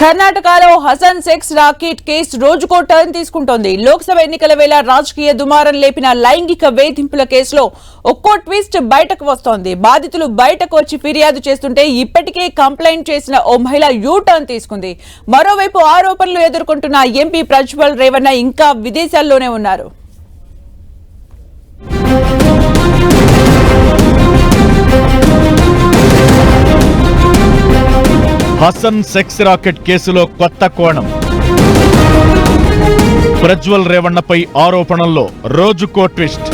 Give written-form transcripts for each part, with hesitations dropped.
కర్ణాటకలో Hasan sex racket case రోజుకో turn తీసుకుంటోంది. లోక్సభ ఎన్నికల వేళ రాజకీయ దుమారం లేపిన లైంగిక వేధింపుల కేసులో ఒక్కో ట్విస్ట్ బయటకు వస్తోంది. బాధితులు బయటకు వచ్చి ఫిర్యాదు చేస్తుంటే ఇప్పటికే కంప్లైంట్ చేసిన ఓ మహిళ యూ టర్న్ తీసుకుంది. మరోవైపు ఆరోపణలు ఎదుర్కొంటున్న ఎంపీ ప్రజ్వల్ రేవణ్ణ ఇంకా విదేశాల్లోనే ఉన్నారు. హసన్ సెక్స్ రాకెట్ కేసులో కొత్త కోణం. ప్రజ్వల్ రేవణ్ణపై ఆరోపణల్లో రోజుకో ట్విస్ట్.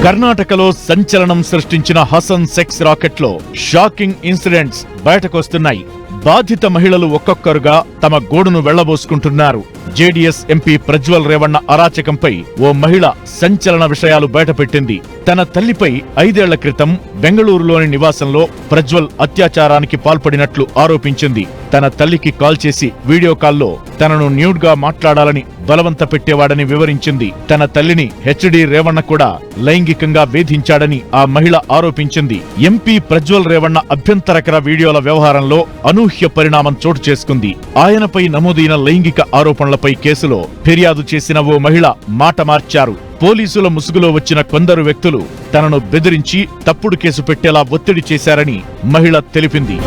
కర్ణాటకలో సంచలనం సృష్టించిన హసన్ సెక్స్ రాకెట్లో షాకింగ్ ఇన్సిడెంట్స్ బయటకొస్తున్నాయి. బాధిత మహిళలు ఒక్కొక్కరుగా తమ గోడును వెళ్లబోసుకుంటున్నారు. జేడీఎస్ ఎంపీ ప్రజ్వల్ రేవణ్ణ అరాచకంపై ఓ మహిళ సంచలన విషయాలు బయటపెట్టింది. తన తల్లిపై 5 ఏళ్ల క్రితం బెంగళూరులోని నివాసంలో ప్రజ్వల్ అత్యాచారానికి పాల్పడినట్లు ఆరోపించింది. తన తల్లికి కాల్ చేసి వీడియో కాల్లో తనను న్యూడ్ గా మాట్లాడాలని బలవంత పెట్టేవాడని వివరించింది. తన తల్లిని హెచ్డి రేవణ్ణ కూడా లైంగికంగా వేధించాడని ఆ మహిళ ఆరోపించింది. ఎంపీ ప్రజ్వల్ రేవణ్ణ అభ్యంతరకర వీడియోల వ్యవహారంలో అనూహ్య పరిణామం చోటు చేసుకుంది. ఆయనపై నమోదైన లైంగిక ఆరోపణలపై కేసులో ఫిర్యాదు చేసిన ఓ మహిళ మాట మార్చారు. పోలీసుల ముసుగులో వచ్చిన కొందరు వ్యక్తులు తనను బెదిరించి తప్పుడు కేసు పెట్టేలా ఒత్తిడి చేశారని మహిళ తెలిపింది.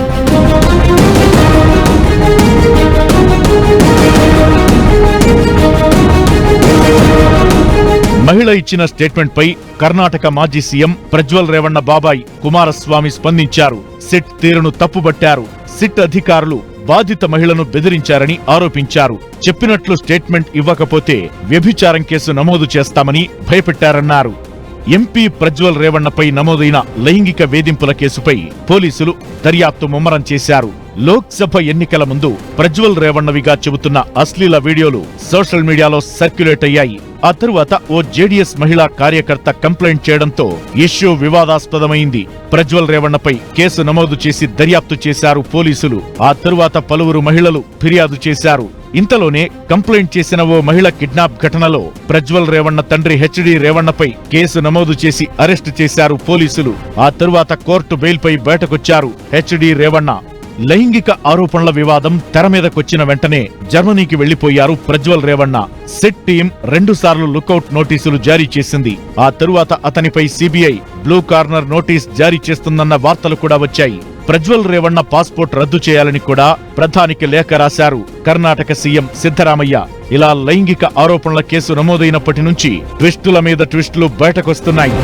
మహిళ ఇచ్చిన స్టేట్మెంట్ పై కర్ణాటక మాజీ సీఎం ప్రజ్వల్ రేవణ్ణ బాబాయ్ కుమారస్వామి స్పందించారు. సిట్ తీరును తప్పుబట్టారు. సిట్ అధికారులు బాధిత మహిళను బెదిరించారని ఆరోపించారు. చెప్పినట్లు స్టేట్మెంట్ ఇవ్వకపోతే వ్యభిచారం కేసు నమోదు చేస్తామని భయపెట్టారన్నారు. ఎంపీ ప్రజ్వల్ రేవణ్ణపై నమోదైన లైంగిక వేధింపుల కేసుపై పోలీసులు దర్యాప్తు ముమ్మరం చేశారు. లోక్సభ ఎన్నికల ముందు ప్రజ్వల్ రేవణ్ణవిగా చెబుతున్న అశ్లీల వీడియోలు సోషల్ మీడియాలో సర్క్యులేట్ అయ్యాయి. ఆ తరువాత ఓ జేడీఎస్ మహిళా కార్యకర్త కంప్లైంట్ చేయడంతో ఇష్యూ వివాదాస్పదమైంది. ప్రజ్వల్ రేవణ్ణపై కేసు నమోదు చేసి దర్యాప్తు చేశారు పోలీసులు. ఆ తరువాత పలువురు మహిళలు ఫిర్యాదు చేశారు. ఇంతలోనే కంప్లైంట్ చేసిన ఓ మహిళ కిడ్నాప్ ఘటనలో ప్రజ్వల్ రేవణ్ణ తండ్రి హెచ్డి రేవణ్ణపై కేసు నమోదు చేసి అరెస్టు చేశారు పోలీసులు. ఆ తరువాత కోర్టు బెయిల్పై బయటకొచ్చారు హెచ్డి రేవణ్ణ. లైంగిక ఆరోపణల వివాదం తెర మీదకొచ్చిన వెంటనే జర్మనీకి వెళ్లిపోయారు ప్రజ్వల్ రేవణ్ణ. సిట్ టీం 2 సార్లు లుకౌట్ నోటీసులు జారీ చేసింది. ఆ తరువాత అతనిపై సిబిఐ బ్లూ కార్నర్ నోటీస్ జారీ చేస్తుందన్న వార్తలు కూడా వచ్చాయి. ప్రజ్వల్ రేవణ్ణ పాస్పోర్ట్ రద్దు చేయాలని కూడా ప్రధానికి లేఖ రాశారు కర్ణాటక సీఎం సిద్ధరామయ్య. ఇలా లైంగిక ఆరోపణల కేసు నమోదైనప్పటి నుంచి ట్విస్టుల మీద ట్విస్టులు బయటకొస్తున్నాయి.